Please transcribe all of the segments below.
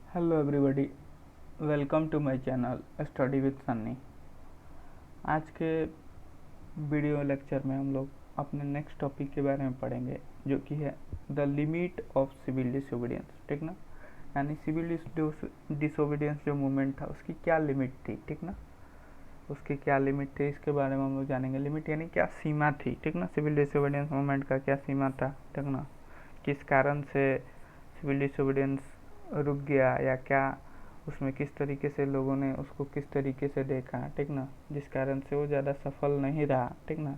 Hello everybody, welcome to my channel study with Sunny. आज के video lecture में हम लोग अपने नेक्स्ट टॉपिक के बारे में पढ़ेंगे, जो कि है the limit of civil disobedience. ठीक ना, यानी सिविल डिसोबीडियंस जो मूवमेंट था उसकी क्या लिमिट थी। ठीक ना, उसकी क्या लिमिट थी इसके बारे में हम लोग जानेंगे। लिमिट यानी क्या सीमा थी। ठीक ना, सिविल डिसोबीडियंस मूवमेंट का क्या सीमा था। ठीक ना, किस कारण से सिविल डिसोबीडियंस रुक गया या क्या, उसमें किस तरीके से लोगों ने उसको किस तरीके से देखा। ठीक ना, जिस कारण से वो ज़्यादा सफल नहीं रहा। ठीक ना,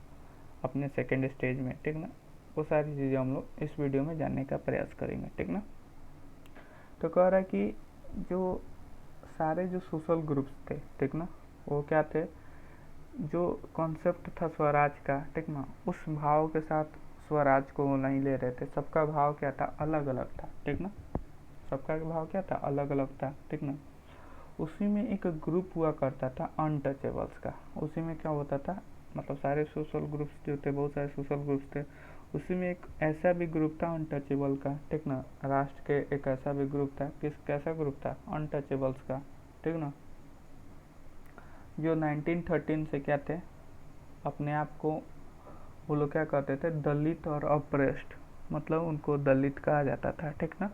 अपने सेकेंड स्टेज में। ठीक ना, वो सारी चीज़ें हम लोग इस वीडियो में जानने का प्रयास करेंगे। ठीक ना, तो कह रहा है कि जो सारे जो सोशल ग्रुप्स थे, ठीक ना, वो क्या थे, जो कॉन्सेप्ट था स्वराज का, ठीक ना, उस भाव के साथ स्वराज को वो नहीं ले रहे थे। सबका भाव क्या था, अलग अलग था। ठीक ना, सबका भाव क्या था, अलग अलग था। ठीक ना, उसी में एक ग्रुप हुआ करता था अनटचेबल्स का। उसी में क्या होता था, मतलब सारे सोशल ग्रुप्स जो थे, बहुत सारे सोशल ग्रुप्स थे, उसी में एक ऐसा भी ग्रुप था अनटचेबल का। ठीक ना, राष्ट्र के एक ऐसा भी ग्रुप था, कैसा ग्रुप था, अनटचेबल्स का। ठीक ना, जो 1913 से क्या थे, अपने आप को वो लोग क्या कहते थे, दलित और अप्रेस्ड, मतलब उनको दलित कहा जाता था। ठीक ना,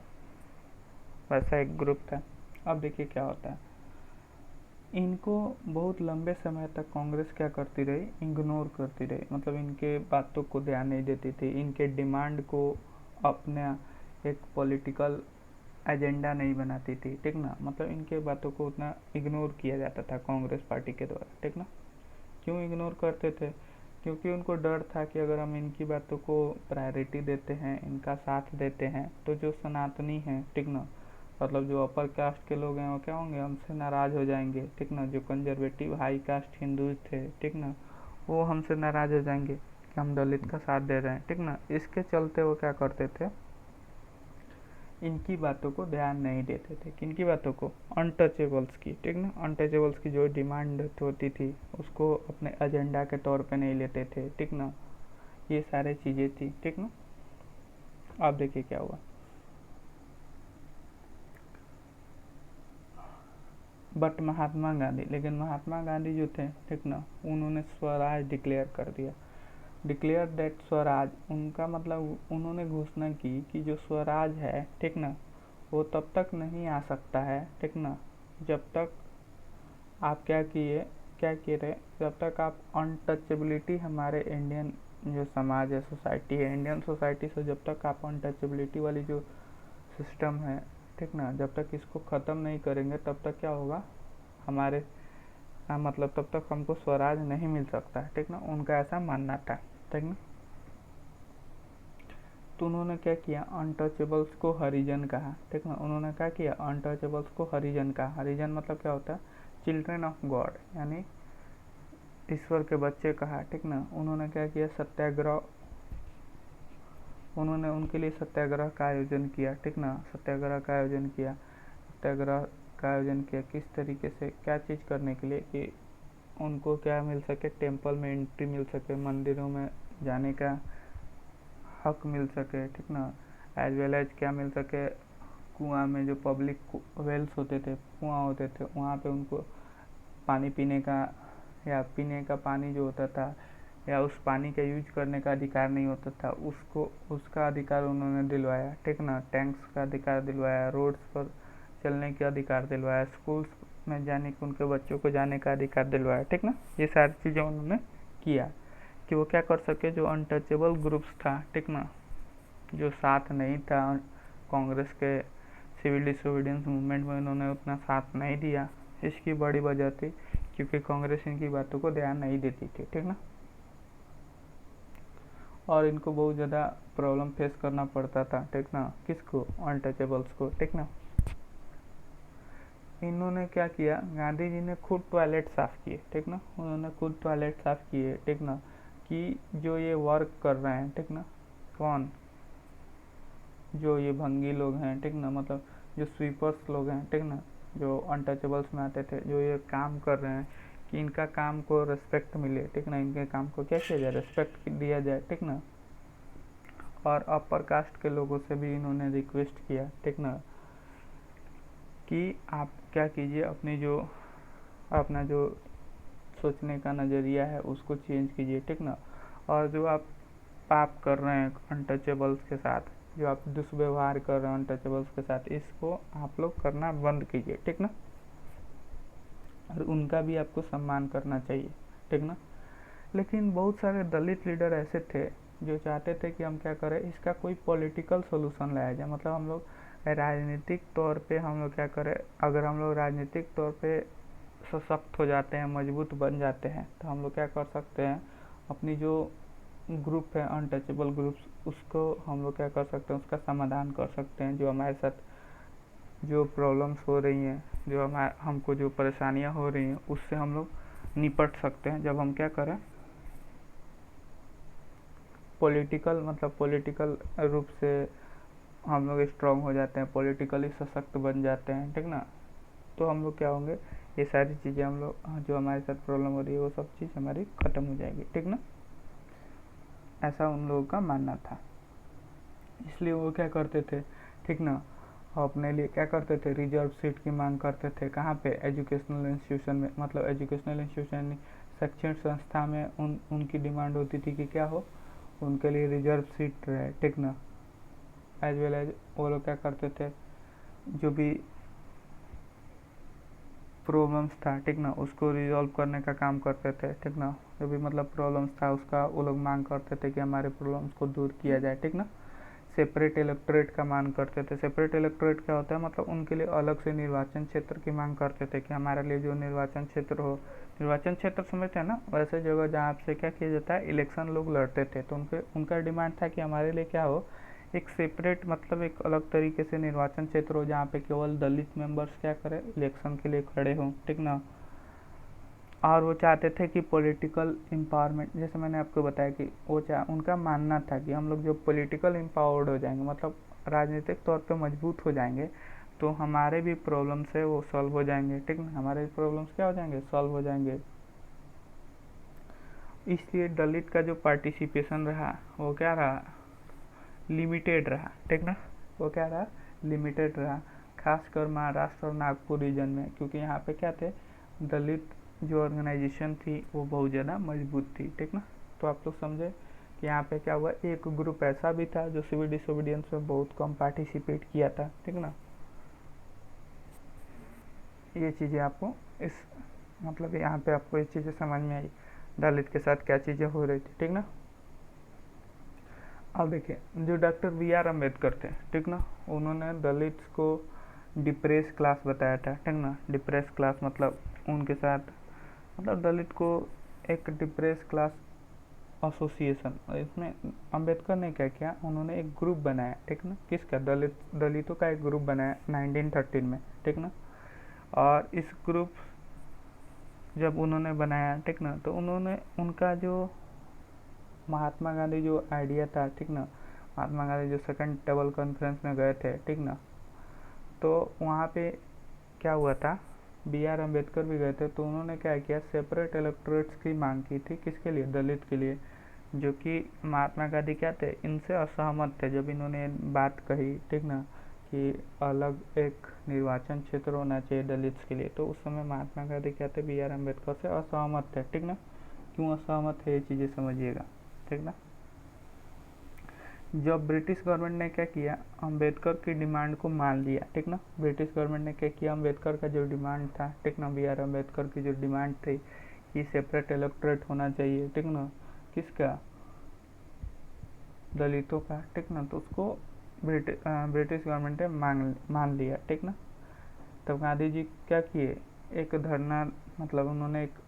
वैसा एक ग्रुप था। अब देखिए क्या होता है, इनको बहुत लंबे समय तक कांग्रेस क्या करती रही, इग्नोर करती रही। मतलब इनके बातों को ध्यान नहीं देती थी, इनके डिमांड को अपना एक पॉलिटिकल एजेंडा नहीं बनाती थी। ठीक ना, मतलब इनके बातों को उतना इग्नोर किया जाता था कांग्रेस पार्टी के द्वारा। ठीक ना, क्यों इग्नोर करते थे, क्योंकि उनको डर था कि अगर हम इनकी बातों को प्रायोरिटी देते हैं, इनका साथ देते हैं, तो जो सनातनी हैं, ठीक ना, मतलब जो अपर कास्ट के लोग हैं, वो क्या होंगे, हमसे नाराज़ हो जाएंगे। ठीक ना, जो कंजर्वेटिव हाई कास्ट हिंदू थे, ठीक ना, वो हमसे नाराज़ हो जाएंगे कि हम दलित का साथ दे रहे हैं। ठीक ना, इसके चलते वो क्या करते थे, इनकी बातों को ध्यान नहीं देते थे। किनकी बातों को, अनटचेबल्स की। ठीक ना, अनटचेबल्स की जो डिमांड होती थी उसको अपने एजेंडा के तौर पे नहीं लेते थे। ठीक ना, ये सारे चीज़ें थी। ठीक ना, आप देखिए क्या हुआ, बट महात्मा गांधी, लेकिन महात्मा गांधी जो थे, ठीक ना, उन्होंने स्वराज डिक्लेयर कर दिया। डिक्लेयर दैट स्वराज, उनका मतलब उन्होंने घोषणा की कि जो स्वराज है, ठीक ना, वो तब तक नहीं आ सकता है। ठीक ना, जब तक आप क्या किए रहे, जब तक आप अनटचेबिलिटी, हमारे इंडियन जो समाज है, सोसाइटी है, इंडियन सोसाइटी से जब तक आप अनटचेबिलिटी वाली जो सिस्टम है, ठीक ना, जब तक इसको ख़त्म नहीं करेंगे तब तक क्या होगा, हमारे मतलब तब तक हमको स्वराज नहीं मिल सकता है। ठीक ना, उनका ऐसा मानना था। ठीक ना, तो उन्होंने क्या किया, अनटचेबल्स को हरिजन कहा। ठीक ना, उन्होंने क्या किया, अनटचेबल्स को हरिजन कहा। हरिजन मतलब क्या होता है, चिल्ड्रन ऑफ गॉड, यानी ईश्वर के बच्चे कहा। ठीक ना, उन्होंने क्या किया, सत्याग्रह, उन्होंने उनके लिए सत्याग्रह का आयोजन किया। ठीक ना, सत्याग्रह का आयोजन किया, सत्याग्रह का आयोजन किया किस तरीके से, क्या चीज़ करने के लिए, कि उनको क्या मिल सके, टेम्पल में एंट्री मिल सके, मंदिरों में जाने का हक मिल सके। ठीक ना, एज वेल एज क्या मिल सके, कुआं में जो पब्लिक वेल्स होते थे, कुआं होते थे, वहाँ पे उनको पानी पीने का या पीने का पानी जो होता था या उस पानी का यूज करने का अधिकार नहीं होता था, उसको उसका अधिकार उन्होंने दिलवाया। ठीक ना, टैंक्स का अधिकार दिलवाया, रोड्स पर चलने का अधिकार दिलवाया, स्कूल्स में जाने के, उनके बच्चों को जाने का अधिकार दिलवाया। ठीक ना, ये सारी चीज़ें उन्होंने किया कि वो क्या कर सके, जो अनटचेबल ग्रुप्स था, ठीक ना, जो साथ नहीं था कांग्रेस के सिविल डिसोबीडियंस मूवमेंट में, उन्होंने उतना साथ नहीं दिया। इसकी बड़ी वजह थी क्योंकि कांग्रेस इनकी बातों को ध्यान नहीं देती थी। ठीक ना, और इनको बहुत ज़्यादा प्रॉब्लम फेस करना पड़ता था। ठीक ना, किसको, अनटचेबल्स को। ठीक ना, इन्होंने क्या किया, गांधी जी ने खुद टॉयलेट साफ़ किए। ठीक ना, उन्होंने खुद टॉयलेट साफ़ किए। ठीक ना, कि जो ये वर्क कर रहे हैं, ठीक ना, कौन, जो ये भंगी लोग हैं, ठीक ना, मतलब जो स्वीपर्स लोग हैं, ठीक ना, जो अनटचेबल्स में आते थे, जो ये काम कर रहे हैं, कि इनका काम को रेस्पेक्ट मिले। ठीक ना, इनके काम को क्या किया जाए, रेस्पेक्ट दिया जाए। ठीक ना, और अपर कास्ट के लोगों से भी इन्होंने रिक्वेस्ट किया। ठीक ना, कि आप क्या कीजिए, अपना जो सोचने का नज़रिया है उसको चेंज कीजिए, ठीक ना। और जो आप पाप कर रहे हैं अनटचेबल्स के साथ, जो आप दुष्व्यवहार कर रहे हैं अनटचेबल्स के साथ, इसको आप लोग करना बंद कीजिए, ठीक ना। और उनका भी आपको सम्मान करना चाहिए, ठीक ना। लेकिन बहुत सारे दलित लीडर ऐसे थे जो चाहते थे कि हम क्या करें, इसका कोई पॉलिटिकल सोल्यूशन लाया जाए। मतलब हम लोग राजनीतिक तौर पे हम लोग क्या करें, अगर हम लोग राजनीतिक तौर पे सशक्त हो जाते हैं, मजबूत बन जाते हैं, तो हम लोग क्या कर सकते हैं, अपनी जो ग्रुप है अनटचेबल ग्रुप्स, उसको हम लोग क्या कर सकते हैं, उसका समाधान कर सकते हैं। जो हमारे साथ जो प्रॉब्लम्स हो रही हैं, जो हमको जो परेशानियां हो रही हैं, उससे हम लोग निपट सकते हैं जब हम क्या करें, पॉलिटिकल रूप से हम लोग स्ट्रांग हो जाते हैं, पॉलिटिकली सशक्त बन जाते हैं, ठीक ना। तो हम लोग क्या होंगे, ये सारी चीज़ें हम लोग जो हमारे साथ प्रॉब्लम हो रही है वो सब चीज़ हमारी ख़त्म हो जाएगी, ठीक ना। ऐसा उन लोगों का मानना था। इसलिए वो क्या करते थे, ठीक ना, अपने लिए क्या करते थे, रिजर्व सीट की मांग करते थे। कहाँ पे, एजुकेशनल इंस्टीट्यूशन में, मतलब एजुकेशनल इंस्टीट्यूशन शैक्षणिक संस्था में उनकी डिमांड होती थी कि क्या हो, उनके लिए रिजर्व सीट रहे, ठीक ना। एज वेल एज वो लोग क्या करते थे, जो भी प्रॉब्लम्स था, ठीक ना, उसको रिजॉल्व करने का काम करते थे, ठीक ना। जो भी मतलब प्रॉब्लम्स था उसका वो लोग मांग करते थे कि हमारे प्रॉब्लम्स को दूर किया जाए, ठीक ना। सेपरेट इलेक्टोरेट का मांग करते थे। सेपरेट इलेक्टोरेट क्या होता है, मतलब उनके लिए अलग से निर्वाचन क्षेत्र की मांग करते थे कि हमारे लिए जो निर्वाचन क्षेत्र हो, निर्वाचन क्षेत्र समझते हैं ना, वैसे जगह जहाँ से क्या किया जाता है, इलेक्शन लोग लड़ते थे। तो उनका डिमांड था कि हमारे लिए क्या हो, एक सेपरेट, मतलब एक अलग तरीके से निर्वाचन क्षेत्र हो जहाँ पे केवल दलित मेंबर्स क्या करें, इलेक्शन के लिए खड़े हों, ठीक ना। और वो चाहते थे कि पॉलिटिकल एम्पावरमेंट, जैसे मैंने आपको बताया कि उनका मानना था कि हम लोग जो पॉलिटिकल एम्पावर्ड हो जाएंगे, मतलब राजनीतिक तौर पे मजबूत हो जाएंगे, तो हमारे भी प्रॉब्लम्स है वो सॉल्व हो जाएंगे, ठीक ना। हमारे भी प्रॉब्लम्स क्या हो जाएंगे, सॉल्व हो जाएंगे। इसलिए दलित का जो पार्टिसिपेशन रहा वो क्या रहा, लिमिटेड रहा, ठीक ना। वो क्या रहा, लिमिटेड रहा, खासकर महाराष्ट्र और नागपुर रीजन में, क्योंकि यहाँ पे क्या थे, दलित जो ऑर्गेनाइजेशन थी वो बहुत ज़्यादा मजबूत थी, ठीक ना। तो आप लोग समझे कि यहाँ पे क्या हुआ, एक ग्रुप ऐसा भी था जो सिविल डिसोबीडियंस में बहुत कम पार्टिसिपेट किया था, ठीक ना। ये चीज़ें आपको इस, मतलब यहाँ पे आपको ये चीज़ें समझ में आई, दलित के साथ क्या चीज़ें हो रही थी, ठीक ना। अब देखिए, जो डॉक्टर B.R. अम्बेडकर थे, ठीक ना, उन्होंने दलित को डिप्रेस क्लास बताया था, ठीक ना। डिप्रेस क्लास मतलब उनके साथ, मतलब दलित को एक डिप्रेस क्लास एसोसिएशन, इसमें अम्बेडकर ने क्या किया, उन्होंने एक ग्रुप बनाया, ठीक ना। किसका, दलितों का एक ग्रुप बनाया 1913 में, ठीक ना। और इस ग्रुप जब उन्होंने बनाया, ठीक ना, तो उन्होंने उनका जो महात्मा गांधी जो आइडिया था, ठीक ना, महात्मा गांधी जो सेकंड टेबल कॉन्फ्रेंस में गए थे, ठीक ना, तो वहाँ पे क्या हुआ था, B.R. अम्बेडकर भी गए थे, तो उन्होंने क्या किया, सेपरेट इलेक्टोरेट्स की मांग की थी, किसके लिए, दलित के लिए, जो कि महात्मा गांधी क्या थे, इनसे असहमत थे। जब इन्होंने बात कही, ठीक ना, कि अलग एक निर्वाचन क्षेत्र होना चाहिए दलित के लिए, तो उस समय महात्मा गांधी क्या थे, B.R. अम्बेडकर से असहमत थे, ठीक ना। क्यों असहमत है, ये चीज़ें समझिएगा, ठीक ना। जब ब्रिटिश गवर्नमेंट ने क्या किया, अम्बेडकर की डिमांड को मान लिया, ठीक ना। ब्रिटिश गवर्नमेंट ने क्या किया, अम्बेडकर का जो डिमांड था, ठीक ना, B.R. अम्बेडकर की जो डिमांड थी कि सेपरेट इलेक्टोरेट होना चाहिए, ठीक ना, किसका, दलितों का, ठीक ना, तो उसको ब्रिटिश गवर्नमेंट ने मान लिया, ठीक ना। तब गांधी जी क्या किए, एक धरना, मतलब उन्होंने एक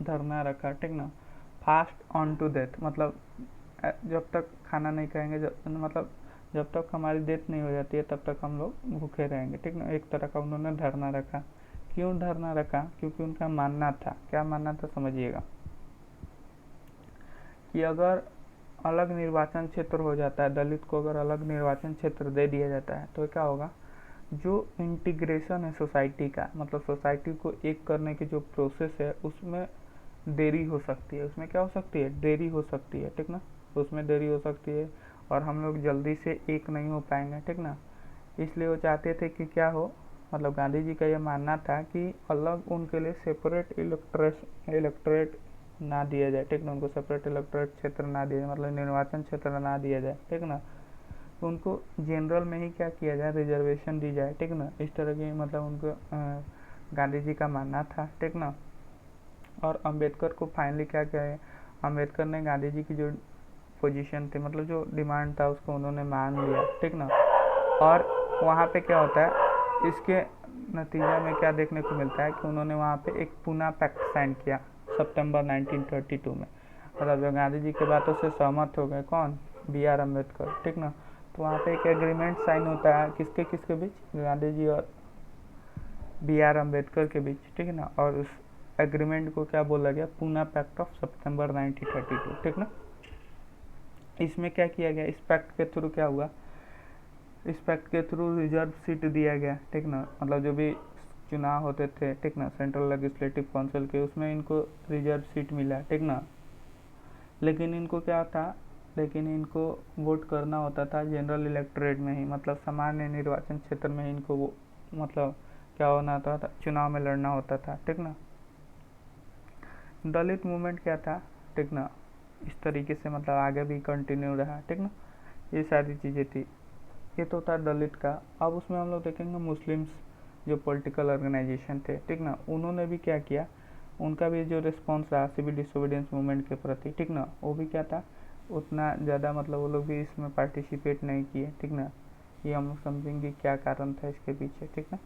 धरना रखा, ठीक ना, फास्ट ऑन टू डेथ, मतलब जब तक खाना नहीं खाएंगे, मतलब जब तक हमारी डेथ नहीं हो जाती है तब तक हम लोग भूखे रहेंगे, ठीक ना। एक तरह का उन्होंने धरना रखा। क्यों धरना रखा, क्योंकि उनका मानना था, क्या मानना था समझिएगा, कि अगर अलग निर्वाचन क्षेत्र हो जाता है, दलित को अगर अलग निर्वाचन क्षेत्र दे दिया जाता है, तो क्या होगा, जो इंटीग्रेशन है सोसाइटी का, मतलब सोसाइटी को एक करने की जो प्रोसेस है उसमें देरी हो सकती है, उसमें क्या हो सकती है, देरी हो सकती है, ठीक ना। उसमें देरी हो सकती है और हम लोग जल्दी से एक नहीं हो पाएंगे, ठीक ना। इसलिए वो चाहते थे कि क्या हो, मतलब गांधी जी का ये मानना था कि अलग उनके लिए सेपरेट इलेक्टोरेट ना दिया जाए, ठीक ना, उनको सेपरेट इलेक्टोरेट क्षेत्र ना दिया जाए, मतलब निर्वाचन क्षेत्र ना दिया जाए, ठीक ना, तो उनको जनरल में ही क्या किया जाए, रिजर्वेशन दी जाए, ठीक ना, इस तरह की मतलब उनको गांधी जी का मानना था, ठीक ना। और अंबेडकर को फाइनली क्या किया है, अंबेडकर ने गांधी जी की जो पोजीशन थी, मतलब जो डिमांड था उसको उन्होंने मान लिया, ठीक ना। और वहाँ पे क्या होता है, इसके नतीजा में क्या देखने को मिलता है कि उन्होंने वहाँ पे एक पूना पैक्ट साइन किया सितंबर 1932 में, मतलब जो गांधी जी की बातों से सहमत हो गए, कौन, B.R. अम्बेडकर, ठीक ना। तो वहाँ पे एक एग्रीमेंट साइन होता है किसके किसके बीच, गांधी जी और B.R. अम्बेडकर के बीच, ठीक है ना। और उस एग्रीमेंट को क्या बोला गया, पूना पैक्ट ऑफ सितंबर 1932, ठीक ना। इसमें क्या किया गया, इस पैक्ट के थ्रू क्या हुआ, इस पैक्ट के थ्रू रिजर्व सीट दिया गया, ठीक ना, मतलब जो भी चुनाव होते थे, ठीक ना, सेंट्रल लेजिस्लेटिव काउंसिल के, उसमें इनको रिजर्व सीट मिला, ठीक ना। लेकिन इनको क्या था, लेकिन इनको वोट करना होता था जनरल इलेक्टोरेट में ही, मतलब सामान्य निर्वाचन क्षेत्र में इनको वो मतलब क्या होना होता था, चुनाव में लड़ना होता था, ठीक ना। दलित मूवमेंट क्या था, ठीक ना, इस तरीके से मतलब आगे भी कंटिन्यू रहा, ठीक ना। ये सारी चीज़ें थी, ये तो था दलित का। अब उसमें हम लोग देखेंगे मुस्लिम्स जो पॉलिटिकल ऑर्गेनाइजेशन थे, ठीक ना, उन्होंने भी क्या किया, उनका भी जो रिस्पॉन्स रहा सिविल डिसोबीडियंस मूवमेंट के प्रति, ठीक ना, वो भी क्या था, उतना ज़्यादा मतलब वो लोग भी इसमें पार्टिसिपेट नहीं किए, ठीक ना। ये हम लोग समझेंगे क्या कारण था इसके पीछे, ठीक ना।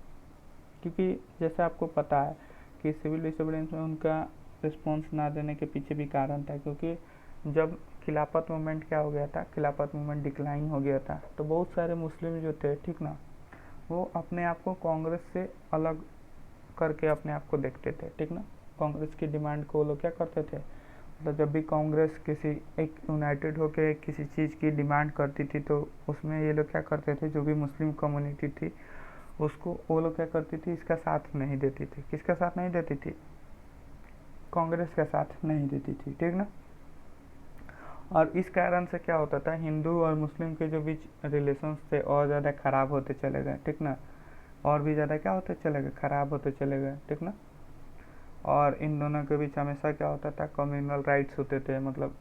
क्योंकि जैसे आपको पता है कि सिविल डिसोबीडियंस में उनका रिस्पॉन्स ना देने के पीछे भी कारण था, क्योंकि जब खिलाफत मूवमेंट क्या हो गया था, खिलाफत मूवमेंट डिक्लाइन हो गया था, तो बहुत सारे मुस्लिम जो थे, ठीक ना, वो अपने आप को कांग्रेस से अलग करके अपने आप को देखते थे, ठीक ना। कांग्रेस की डिमांड को वो लोग क्या करते थे, मतलब जब भी कांग्रेस किसी एक यूनाइटेड होकर किसी चीज़ की डिमांड करती थी, तो उसमें ये लोग क्या करते थे, जो भी मुस्लिम कम्युनिटी थी उसको वो लोग क्या करती थी, इसका साथ नहीं देती थी, किसका साथ नहीं देती थी, कांग्रेस का साथ नहीं देती थी, ठीक ना। और इस कारण से क्या होता था, हिंदू और मुस्लिम के जो बीच रिलेशंस थे और ज़्यादा ख़राब होते चले गए, ठीक ना, और भी ज़्यादा क्या होते चले गए, ख़राब होते चले गए, ठीक ना। और इन दोनों के बीच हमेशा क्या होता था, कम्युनल राइट्स होते थे, मतलब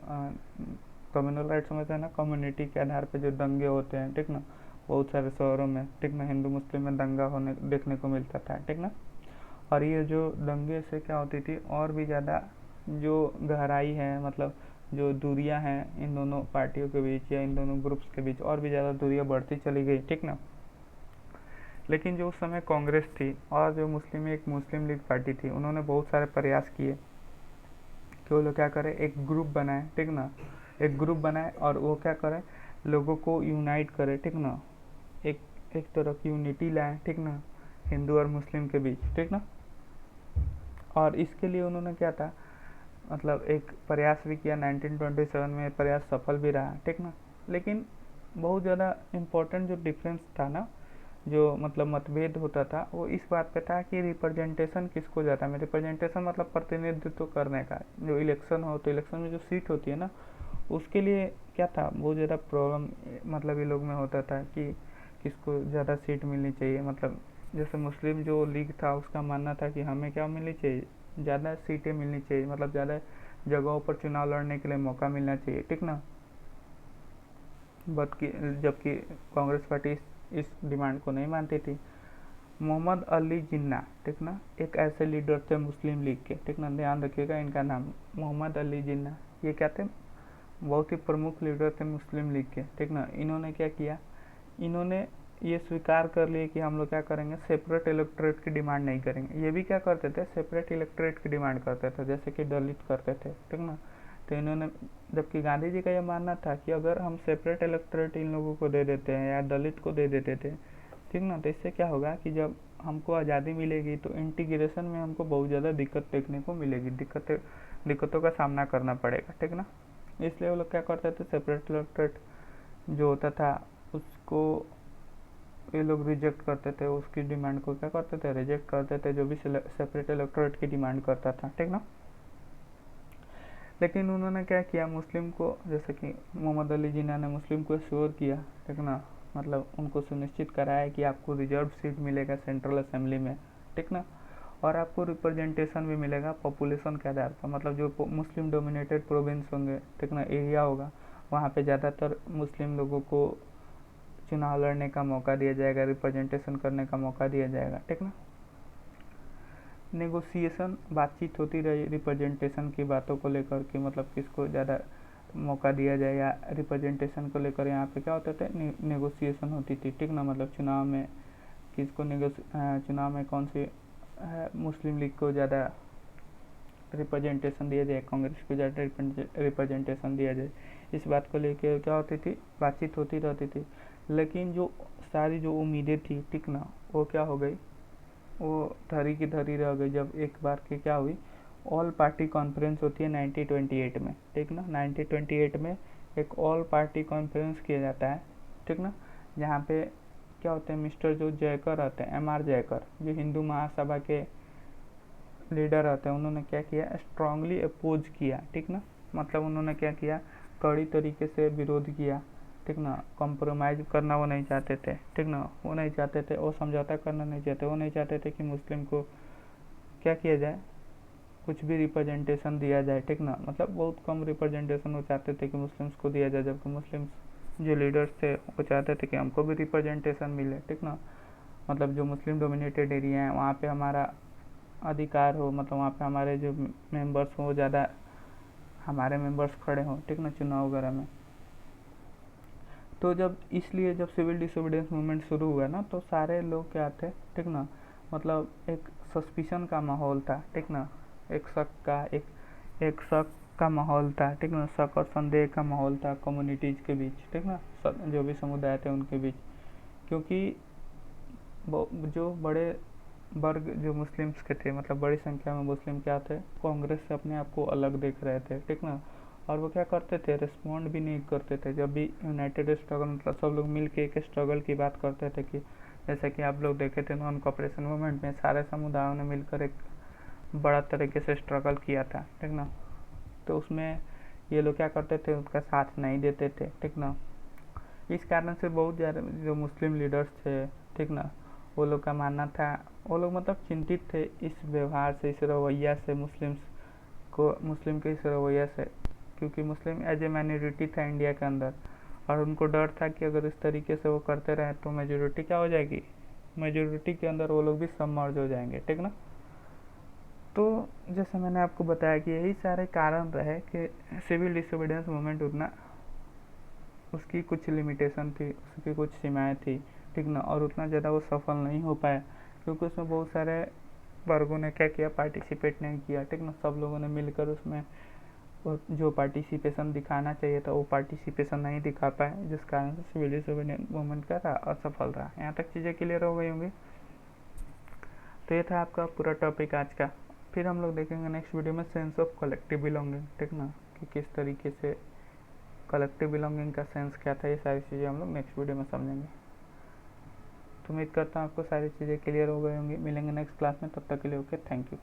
कम्युनल राइट्स समझते हैं ना, कम्युनिटी के आधार पे जो दंगे होते हैं, ठीक ना, बहुत सारे शहरों में, ठीक ना, हिंदू मुस्लिम में दंगा होने देखने को मिलता था, ठीक ना। और ये जो दंगे से क्या होती थी, और भी ज़्यादा जो गहराई है, मतलब जो दूरियां हैं इन दोनों पार्टियों के बीच या इन दोनों ग्रुप्स के बीच, और भी ज़्यादा दूरियां बढ़ती चली गई, ठीक ना। लेकिन जो उस समय कांग्रेस थी और जो एक मुस्लिम लीग पार्टी थी, उन्होंने बहुत सारे प्रयास किए कि वो लोग क्या करें, एक ग्रुप बनाए, ठीक ना, एक ग्रुप बनाए और वो क्या करें, लोगों को यूनाइट करे, ठीक ना, एक एक तरह की यूनिटी लाए, ठीक ना, हिंदू और मुस्लिम के बीच, ठीक ना। और इसके लिए उन्होंने क्या था, मतलब एक प्रयास भी किया, 1927 में प्रयास सफल भी रहा, ठीक ना। लेकिन बहुत ज़्यादा इम्पोर्टेंट जो डिफरेंस था ना, जो मतलब मतभेद होता था, वो इस बात पे था कि रिप्रेजेंटेशन किसको जाता है, रिप्रेजेंटेशन मतलब प्रतिनिधित्व करने का, जो इलेक्शन हो तो इलेक्शन में जो सीट होती है ना, उसके लिए क्या था, बहुत ज़्यादा प्रॉब्लम मतलब ये लोग में होता था कि किसको ज़्यादा सीट मिलनी चाहिए, मतलब जैसे मुस्लिम जो लीग था उसका मानना था कि हमें क्या मिलनी चाहिए, ज़्यादा सीटें मिलनी चाहिए, मतलब ज़्यादा जगहों पर चुनाव लड़ने के लिए मौका मिलना चाहिए, ठीक ना। जबकि कांग्रेस पार्टी इस डिमांड को नहीं मानती थी। मोहम्मद अली जिन्ना, ठीक ना, एक ऐसे लीडर थे मुस्लिम लीग के, ठीक ना, ध्यान रखिएगा इनका नाम, मोहम्मद अली जिन्ना। ये क्या थे, बहुत ही प्रमुख लीडर थे मुस्लिम लीग के, ठीक ना। इन्होंने क्या किया, इन्होंने ये स्वीकार कर लिए कि हम लोग क्या करेंगे, सेपरेट इलेक्टोरेट की डिमांड नहीं करेंगे। ये भी क्या करते थे, सेपरेट इलेक्टोरेट की डिमांड करते थे, जैसे कि दलित करते थे, ठीक ना। तो इन्होंने, जबकि गांधी जी का यह मानना था कि अगर हम सेपरेट इलेक्टोरेट इन लोगों को दे देते हैं या दलित को दे देते थे, ठीक ना, तो इससे क्या होगा कि जब हमको आज़ादी मिलेगी तो इंटीग्रेशन में हमको बहुत ज़्यादा दिक्कत देखने को मिलेगी, दिक्कतों का सामना करना पड़ेगा, ठीक ना। इसलिए वो लोग क्या करते थे, सेपरेट इलेक्टोरेट जो होता था उसको ये लोग रिजेक्ट करते थे, उसकी डिमांड को क्या करते थे, रिजेक्ट करते थे, जो भी सेपरेट इलेक्टोरेट की डिमांड करता था, ठीक ना। लेकिन उन्होंने क्या किया, मुस्लिम को, जैसे कि मोहम्मद अली जिन्ना ने मुस्लिम को श्योर किया, ठीक ना, मतलब उनको सुनिश्चित कराया कि आपको रिजर्व सीट मिलेगा सेंट्रल असेंबली में, ठीक ना, और आपको रिप्रेजेंटेशन भी मिलेगा पॉपुलेशन के आधार पर, मतलब जो मुस्लिम डोमिनेटेड प्रोविंस होंगे, ठीक ना, एरिया होगा, वहाँ पे ज़्यादातर मुस्लिम लोगों को चुनाव लड़ने का मौका दिया जाएगा, रिप्रेजेंटेशन करने का मौका दिया जाएगा, ठीक ना। नेगोशिएशन, बातचीत होती रही रिप्रेजेंटेशन की बातों को लेकर के, मतलब किसको ज़्यादा मौका दिया जाएगा रिप्रेजेंटेशन को लेकर। यहाँ पे क्या होते थे, नेगोशिएशन होती थी, ठीक ना, मतलब चुनाव में किसको चुनाव में कौन सी मुस्लिम लीग को ज़्यादा रिप्रेजेंटेशन दिया जाए, कांग्रेस को ज़्यादा रिप्रेजेंटेशन दिया जाए, इस बात को लेकर क्या होती थी, बातचीत होती रहती थी। लेकिन जो सारी जो उम्मीदें थी, ठीक ना, वो क्या हो गई, वो धरी की धरी रह गई। जब एक बार की क्या हुई, ऑल पार्टी कॉन्फ्रेंस होती है 1928 में, ठीक ना, 1928 में एक ऑल पार्टी कॉन्फ्रेंस किया जाता है, ठीक ना, जहाँ पे क्या होते हैं, मिस्टर जो जयकर आते हैं, MR जयकर, जो हिंदू महासभा के लीडर आते हैं, उन्होंने क्या किया, स्ट्रांगली अपोज किया, ठीक ना, मतलब उन्होंने क्या किया, कड़ी तरीके से विरोध किया, ठीक ना, कॉम्प्रोमाइज़ करना वो नहीं चाहते थे, ठीक ना, वो नहीं चाहते थे, वो समझौता करना नहीं चाहते, वो नहीं चाहते थे कि मुस्लिम को क्या किया जाए, कुछ भी रिप्रेजेंटेशन दिया जाए, ठीक ना, मतलब बहुत कम रिप्रेजेंटेशन वो चाहते थे कि मुस्लिम्स को दिया जाए, जबकि मुस्लिम्स जो लीडर्स थे वो चाहते थे कि हमको भी रिप्रेजेंटेशन मिले, ठीक ना, मतलब जो मुस्लिम डोमिनेटेड एरिया है वहाँ पे हमारा अधिकार हो, मतलब वहाँ पे हमारे जो मेंबर्स हो, ज़्यादा हमारे मेंबर्स खड़े हों, ठीक ना, चुनाव वगैरह में। तो जब इसलिए जब सिविल डिसोबीडियंस मूवमेंट शुरू हुआ ना, तो सारे लोग क्या थे, ठीक ना, मतलब एक सस्पिशन का माहौल था, ठीक ना, एक शक का माहौल था, ठीक ना, शक और संदेह का माहौल था कम्युनिटीज़ के बीच, ठीक ना, जो भी समुदाय थे उनके बीच, क्योंकि जो बड़े वर्ग जो मुस्लिम्स के थे, मतलब बड़ी संख्या में मुस्लिम क्या थे, कांग्रेस से अपने आप को अलग देख रहे थे, ठीक ना, और वो क्या करते थे, रिस्पॉन्ड भी नहीं करते थे जब भी यूनाइटेड स्ट्रगल, मतलब सब लोग मिल के एक स्ट्रगल की बात करते थे, कि जैसे कि आप लोग देखे थे नॉन कॉपरेशन मूवमेंट में सारे समुदायों ने मिलकर एक बड़ा तरीके से स्ट्रगल किया था, ठीक ना, तो उसमें ये लोग क्या करते थे, उनका साथ नहीं देते थे, ठीक ना। इस कारण से बहुत ज़्यादा जो मुस्लिम लीडर्स थे, ठीक ना, वो लोग का मानना था, वो लोग मतलब चिंतित थे इस व्यवहार से, इस रवैया से, मुस्लिम के इस रवैया से, क्योंकि मुस्लिम एज ए माइनॉरिटी था इंडिया के अंदर, और उनको डर था कि अगर इस तरीके से वो करते रहे तो मेजोरिटी क्या हो जाएगी, मेजोरिटी के अंदर वो लोग भी सबमर्ज हो जाएंगे, ठीक ना। तो जैसे मैंने आपको बताया कि यही सारे कारण रहे कि सिविल डिसोबीडियंस मूवमेंट उतना, उसकी कुछ लिमिटेशन थी, उसकी कुछ सीमाएं थी, ठीक ना, और उतना ज़्यादा वो सफल नहीं हो पाया, क्योंकि उसमें बहुत सारे वर्गों ने क्या किया, पार्टिसिपेट नहीं किया, ठीक ना, सब लोगों ने मिलकर उसमें जो पार्टिसिपेशन दिखाना चाहिए था वो पार्टिसिपेशन नहीं दिखा पाए, जिस कारण से सिविल डिसोबीडियंस मूवमेंट क्या रहा, असफल रहा। यहाँ तक चीज़ें क्लियर हो गई होंगी। तो ये था आपका पूरा टॉपिक आज का। फिर हम लोग देखेंगे नेक्स्ट वीडियो में सेंस ऑफ कलेक्टिव बिलोंगिंग, ठीक ना, कि किस तरीके से कलेक्टिव बिलोंगिंग का सेंस क्या था, ये सारी चीज़ें हम लोग नेक्स्ट वीडियो में समझेंगे। तो उम्मीद करता हूँ आपको सारी चीज़ें क्लियर हो गई होंगी। मिलेंगे नेक्स्ट क्लास में, तब तक के लिए ओके, थैंक यू।